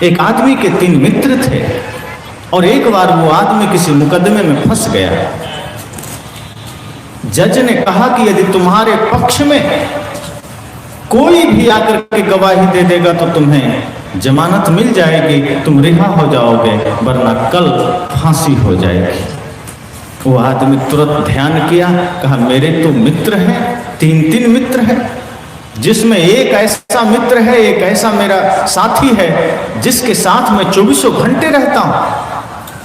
एक आदमी के 3 मित्र थे और एक बार वो आदमी किसी मुकदमे में फंस गया। जज ने कहा कि यदि तुम्हारे पक्ष में कोई भी आकर के गवाही दे देगा तो तुम्हें जमानत मिल जाएगी, तुम रिहा हो जाओगे, वरना कल फांसी हो जाएगी। वो आदमी तुरंत ध्यान किया, कहा मेरे तो मित्र हैं, 3 मित्र हैं, जिसमें एक ऐसा मित्र है, एक ऐसा मेरा साथी है जिसके साथ मैं 24 घंटे रहता हूं।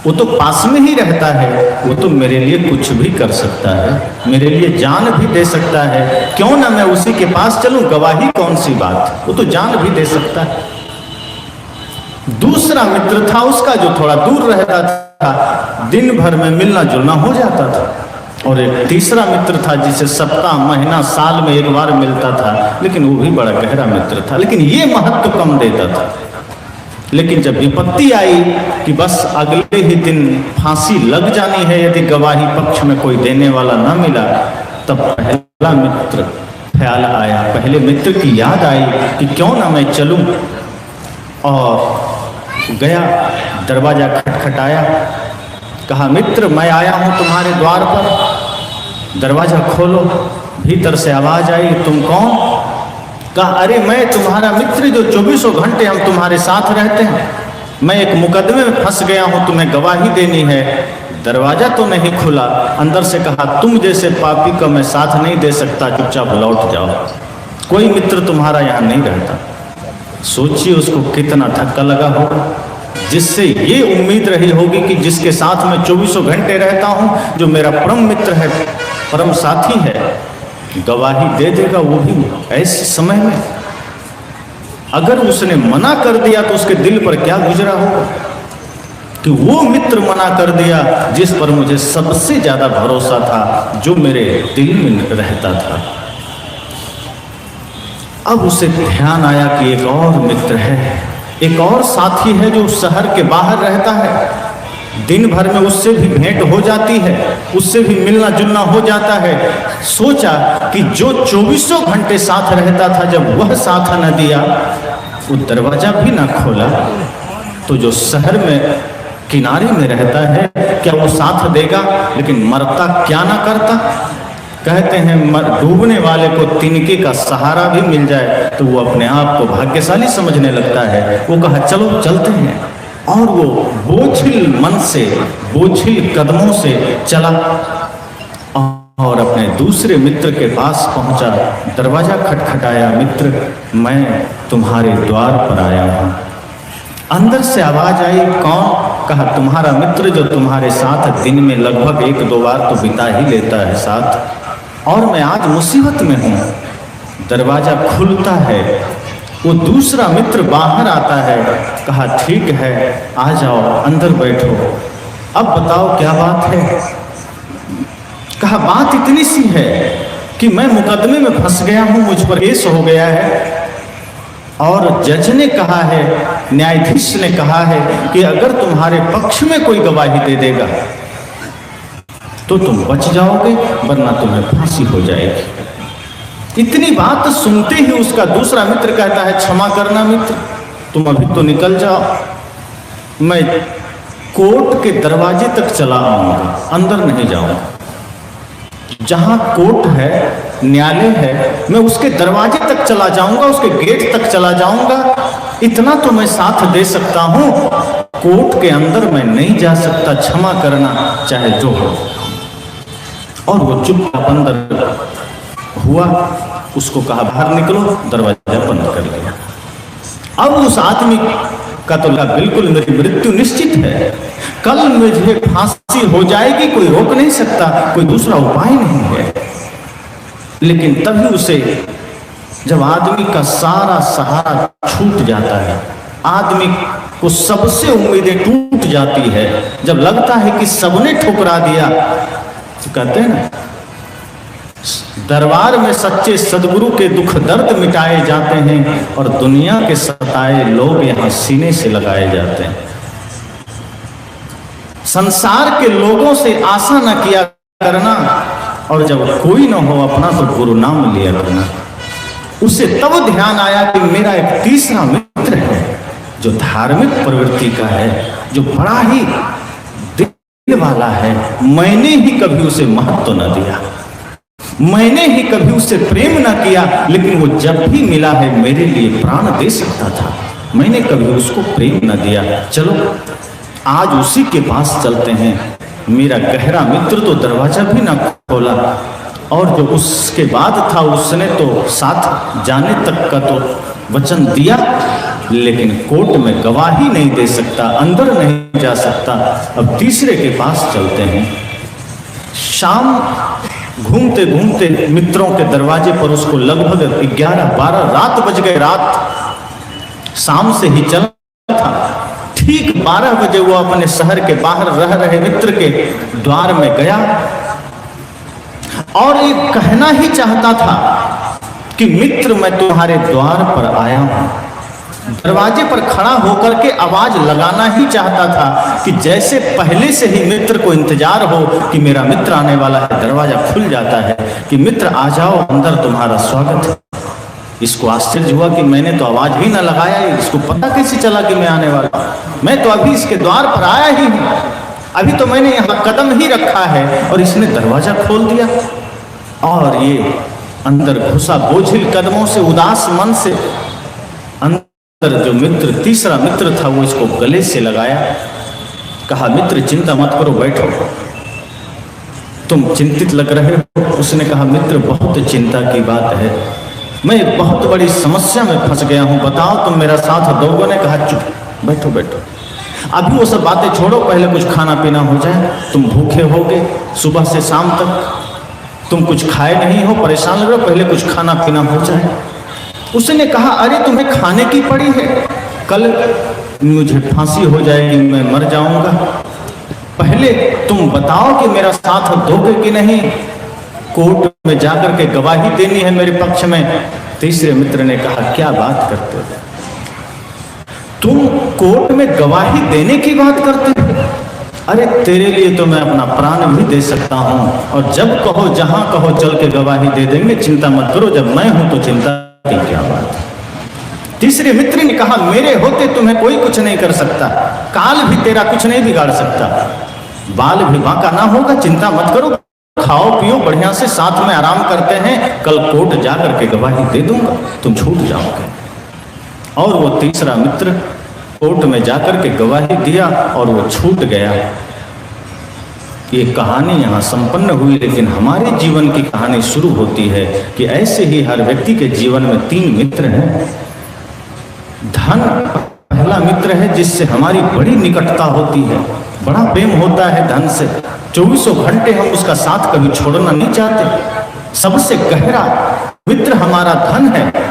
वो तो पास में ही रहता है, वो तो मेरे लिए कुछ भी कर सकता है, मेरे लिए जान भी दे सकता है, क्यों ना मैं उसी के पास चलूं, गवाही कौन सी बात, वो तो जान भी दे सकता है। दूसरा मित्र था उसका जो थोड़ा दूर रहता था, दिन भर में मिलना जुलना हो जाता था। और एक तीसरा मित्र था जिसे सप्ताह, महीना, साल में एक बार मिलता था, लेकिन वो भी बड़ा गहरा मित्र था, लेकिन ये महत्व कम देता था। लेकिन जब विपत्ति आई कि बस अगले ही दिन फांसी लग जानी है यदि गवाही पक्ष में कोई देने वाला ना मिला, तब पहला मित्र ख्याल आया, पहले मित्र की याद आई कि क्यों ना मैं चलूं। और गया, दरवाजा खटखटाया, कहा मित्र मैं आया हूं तुम्हारे द्वार पर, दरवाजा खोलो। भीतर से आवाज आई, तुम कौन? कहा अरे मैं तुम्हारा मित्र जो 24 घंटे हम तुम्हारे साथ रहते हैं, मैं एक मुकदमे में फंस गया हूं, तुम्हें गवाही देनी है। दरवाजा तो नहीं खुला, अंदर से कहा तुम जैसे पापी का मैं साथ नहीं दे सकता, चुपचाप लौट जाओ, कोई मित्र तुम्हारा यहाँ नहीं रहता। सोचिए उसको कितना धक्का लगा होगा, जिससे ये उम्मीद रही होगी कि जिसके साथ मैं 24 घंटे रहता हूं, जो मेरा परम मित्र है, परम साथी है, गवाही दे देगा, वो भी ऐसे समय में। अगर उसने मना कर दिया तो उसके दिल पर क्या गुजरा होगा कि वो मित्र मना कर दिया जिस पर मुझे सबसे ज्यादा भरोसा था, जो मेरे दिल में रहता था। अब उसे ध्यान आया कि एक और मित्र है, एक और साथी है जो शहर के बाहर रहता है, दिन भर में उससे भी भेंट हो जाती है, उससे भी मिलना जुलना हो जाता है। सोचा कि जो 24 घंटे साथ रहता था, जब वह साथ न दिया, वो दरवाजा भी ना खोला, तो जो शहर में किनारे में रहता है क्या वो साथ देगा? लेकिन मरता क्या ना करता। कहते हैं डूबने वाले को तिनके का सहारा भी मिल जाए तो वो अपने आप को भाग्यशाली समझने लगता है। वो कहा चलो चलते हैं, और वो बोझिल मन से, बोझिल कदमों से चला और अपने दूसरे मित्र के पास पहुंचा, दरवाजा खटखटाया, मित्र मैं तुम्हारे द्वार पर आया हूं। अंदर से आवाज आई, कौन? कहा तुम्हारा मित्र जो तुम्हारे साथ दिन में लगभग 1-2 बार तो बिता ही लेता है साथ, और मैं आज मुसीबत में हूं। दरवाजा खुलता है, वो दूसरा मित्र बाहर आता है। कहा ठीक है, आ जाओ, अंदर बैठो, अब बताओ क्या बात है? कहा बात इतनी सी है कि मैं मुकदमे में फंस गया हूं, मुझ पर केस हो गया है, और जज ने कहा है, न्यायाधीश ने कहा है कि अगर तुम्हारे पक्ष में कोई गवाही दे देगा तो तुम बच जाओगे, वरना तुम्हें फांसी हो जाएगी। इतनी बात सुनते ही उसका दूसरा मित्र कहता है, क्षमा करना मित्र, तुम अभी तो निकल जाओ, मैं कोर्ट के दरवाजे तक चला आऊंगा, अंदर नहीं जाऊंगा। जहां कोर्ट है, न्यायालय है, मैं उसके दरवाजे तक चला जाऊंगा, उसके गेट तक चला जाऊंगा, इतना तो मैं साथ दे सकता हूं, कोर्ट के अंदर मैं नहीं जा सकता, क्षमा करना, चाहे जो हो। और वो चुपचाप अंदर हुआ, उसको कहा बाहर निकलो, दरवाजा बंद कर लिया। अब उस आदमी का तो लगा बिल्कुल मेरी मृत्यु निश्चित है, कल मुझे फांसी हो जाएगी, कोई रोक नहीं सकता, कोई दूसरा उपाय नहीं है। लेकिन तभी उसे, जब आदमी का सारा सहारा छूट जाता है, आदमी को सबसे उम्मीदें टूट जाती है, जब लगता है कि सबने ठुकरा दिया, तो कहते हैं ना, दरबार में सच्चे सदगुरु के दुख दर्द मिटाए जाते हैं और दुनिया के सताए लोग यहाँ सीने से लगाए जाते हैं। संसार के लोगों से आशा न किया करना, और जब कोई न हो अपना तो गुरु नाम लिया करना। उसे तब ध्यान आया कि मेरा एक तीसरा मित्र है जो धार्मिक प्रवृत्ति का है, जो बड़ा ही दिल वाला है, मैंने ही कभी उसे महत्व न दिया, मैंने ही कभी उससे प्रेम न किया, लेकिन वो जब भी मिला है मेरे लिए प्राण दे सकता था, मैंने कभी उसको प्रेम न दिया। चलो आज उसी के पास चलते हैं। मेरा गहरा मित्र तो दरवाजा भी ना खोला, और जो उसके बाद था उसने तो साथ जाने तक का तो वचन दिया, लेकिन कोर्ट में गवाही नहीं दे सकता, अंदर नहीं जा सकता। अब तीसरे के पास चलते हैं। शाम घूमते घूमते मित्रों के दरवाजे पर उसको लगभग 11-12 रात बज गए। रात शाम से ही चला था। ठीक 12 बजे वो अपने शहर के बाहर रह रहे मित्र के द्वार में गया और ये कहना ही चाहता था कि मित्र मैं तुम्हारे द्वार पर आया हूं। दरवाजे पर खड़ा होकर के आवाज लगाना ही चाहता था कि जैसे पहले से ही मित्र को इंतजार हो कि मेरा मित्र आने वाला है। दरवाजा खुल जाता है कि मित्र आ जाओ, अंदर तुम्हारा स्वागत है। इसको आश्चर्य हुआ कि मैंने तो आवाज ही ना लगाया, इसको पता कैसे चला कि मैं आने वाला, मैं तो अभी इसके द्वार पर आया ही हूं, अभी तो मैंने यहाँ कदम ही रखा है और इसने दरवाजा खोल दिया। और ये अंदर घुसा बोझिल कदमों से, उदास मन से। अंदर जो मित्र, तीसरा मित्र था, वो इसको गले से लगाया, कहा मित्र चिंता मत करो, बैठो, तुम चिंतित लग रहे हो। उसने कहा मित्र बहुत चिंता की बात है, मैं एक बहुत बड़ी समस्या में फंस गया हूं, बताओ तुम मेरा साथ दोगे। ने कहा चुप, बैठो बैठो, अभी वो सब बातें छोड़ो, पहले कुछ खाना पीना हो जाए, तुम भूखे होगे सुबह से शाम तक, तुम कुछ खाए नहीं हो, परेशान लग रहे हो, पहले कुछ खाना पीना हो जाए। उसने कहा अरे तुम्हें खाने की पड़ी है, कल मुझे फांसी हो जाएगी, मैं मर जाऊंगा, पहले तुम बताओ कि मेरा साथ दोगे कि नहीं, कोर्ट में जाकर के गवाही देनी है मेरे पक्ष में। तीसरे मित्र ने कहा क्या बात करते हो तुम, कोर्ट में गवाही देने की बात करते हो? अरे तेरे लिए तो मैं अपना प्राण भी दे सकता हूं, और जब कहो जहां कहो चल के गवाही दे देंगे, चिंता मत करो, जब मैं हूं तो चिंता की क्या बात। तीसरे मित्र ने कहा मेरे होते तुम्हें कोई कुछ नहीं कर सकता, काल भी तेरा कुछ नहीं बिगाड़ सकता, बाल भी बांका ना होगा, चिंता मत करो, खाओ पियो बढ़िया से, साथ में आराम करते हैं, कल कोर्ट जाकर के गवाही दे दूंगा, तुम छूट जाओगे। और वो तीसरा मित्र कोर्ट में जाकर के गवाही दिया और वो छूट गया। ये कहानी यहाँ संपन्न हुई, लेकिन हमारे जीवन की कहानी शुरू होती है कि ऐसे ही हर व्यक्ति के जीवन में 3 मित्र हैं। धन पहला मित्र है जिससे हमारी बड़ी निकटता होती है, बड़ा प्रेम होता है धन से, 24 घंटे हम उसका साथ कभी छोड़ना नहीं चाहते। सबसे गहरा मित्र हमारा धन है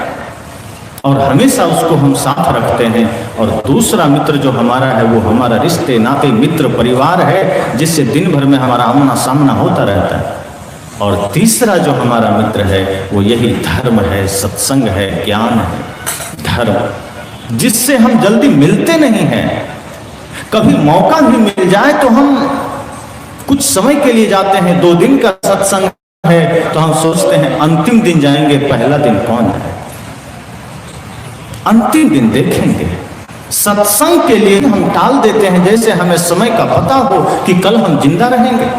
और हमेशा उसको हम साथ रखते हैं। और दूसरा मित्र जो हमारा है वो हमारा रिश्ते नाते मित्र परिवार है, जिससे दिन भर में हमारा आमना सामना होता रहता है। और तीसरा जो हमारा मित्र है वो यही धर्म है, सत्संग है, ज्ञान है, धर्म, जिससे हम जल्दी मिलते नहीं हैं। कभी मौका भी मिल जाए तो हम कुछ समय के लिए जाते हैं, 2 दिन का सत्संग है तो हम सोचते हैं अंतिम दिन जाएंगे, पहला दिन कौन है, अंतिम दिन देखेंगे। सत्संग के लिए हम टाल देते हैं जैसे हमें समय का पता हो कि कल हम जिंदा रहेंगे।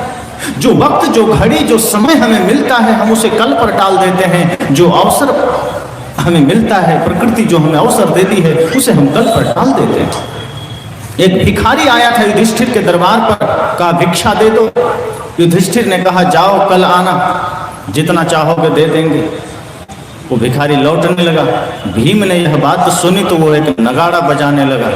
जो वक्त, जो घड़ी, जो समय हमें मिलता है हम उसे कल पर टाल देते हैं। जो अवसर हमें मिलता है, प्रकृति जो हमें अवसर देती है उसे हम कल पर टाल देते हैं। एक भिखारी आया था युधिष्ठिर के दरबार पर, कहा भिक्षा दे दो। युधिष्ठिर ने कहा जाओ कल आना, जितना चाहोगे दे देंगे। वो भिखारी लौटने लगा। भीम ने यह बात सुनी तो वो एक नगाड़ा बजाने लगा।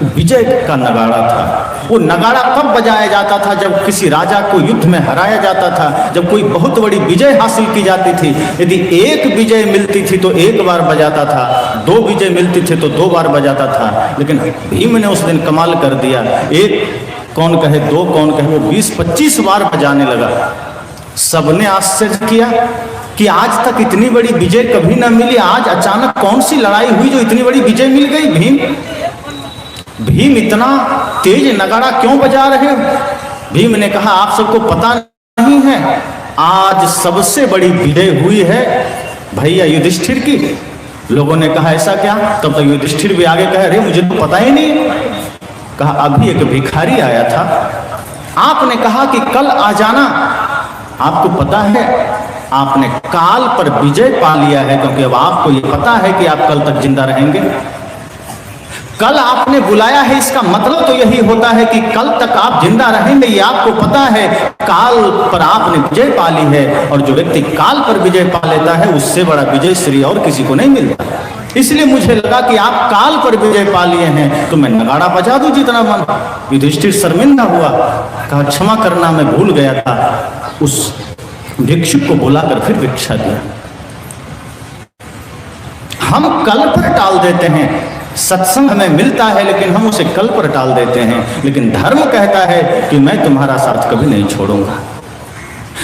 विजय का नगाड़ा था। वो नगाड़ा कब बजाया जाता था? जब किसी राजा को युद्ध में हराया जाता था, जब कोई बहुत बड़ी विजय हासिल की जाती थी। यदि एक विजय मिलती थी तो एक बार बजाता था, 2 विजय मिलती थी तो 2 बार बजाता था। लेकिन भीम ने उस दिन कमाल कर दिया, एक कौन कहे 2 कौन कहे, वो 20-25 बार बजाने लगा। सबने आश्चर्य किया कि आज तक इतनी बड़ी विजय कभी ना मिली, आज अचानक कौन सी लड़ाई हुई जो इतनी बड़ी विजय मिल गई? भीम इतना तेज नगाड़ा क्यों बजा रहे हो? भीम ने कहा आप सबको पता नहीं है, आज सबसे बड़ी विजय हुई है भैया युधिष्ठिर की। लोगों ने कहा ऐसा क्या? तब तक युधिष्ठिर भी आगे कहे, अरे मुझे तो पता ही नहीं। कहा अभी एक भिखारी आया था, आपने कहा कि कल आ जाना। आपको पता है आपने काल पर विजय पा लिया है, क्योंकि अब आपको ये पता है कि आप कल तक जिंदा रहेंगे। कल आपने बुलाया है, इसका मतलब तो यही होता है कि कल तक आप जिंदा रहेंगे, ये आपको पता है। काल पर आपने विजय पा ली है, और जो व्यक्ति काल पर विजय पा लेता है उससे बड़ा विजय श्री और किसी को नहीं मिलता। इसलिए मुझे लगा कि आप काल पर विजय पा लिए हैं, तो मैं नगाड़ा बजा दूं जितना मन। युधिष्ठिर शर्मिंदा हुआ, कहा क्षमा करना, मैं भूल गया था। उस भिक्षुक को बुलाकर फिर भिक्षा दिया। हम कल पर टाल देते हैं, सत्संग हमें मिलता है लेकिन हम उसे कल पर टाल देते हैं, लेकिन धर्म कहता है कि मैं तुम्हारा साथ कभी नहीं छोड़ूंगा।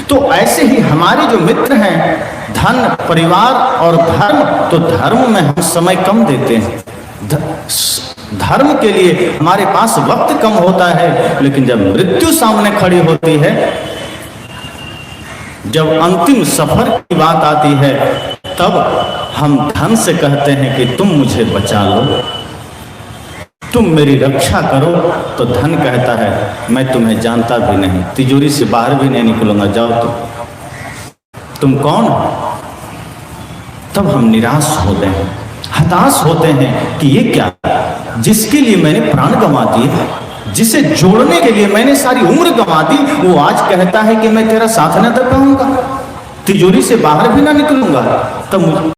तो ऐसे ही हमारे जो मित्र हैं, धन, परिवार और धर्म, तो धर्म में हम समय कम देते हैं, धर्म के लिए हमारे पास वक्त कम होता है। लेकिन जब मृत्यु सामने खड़ी होती है, जब अंतिम सफर की बात आती है, तब हम धन से कहते हैं कि तुम मुझे बचा लो, तुम मेरी रक्षा करो। तो धन कहता है मैं तुम्हें जानता भी नहीं, तिजोरी से बाहर भी नहीं निकलूंगा, जाओ तुम कौन हो? तब हम निराश होते हैं, हताश होते हैं कि ये क्या, जिसके लिए मैंने प्राण गंवा दिए, जिसे जोड़ने के लिए मैंने सारी उम्र गंवा दी, वो आज कहता है कि मैं तेरा साथ न दे पाऊंगा, तिजोरी से बाहर भी ना निकलूंगा। तब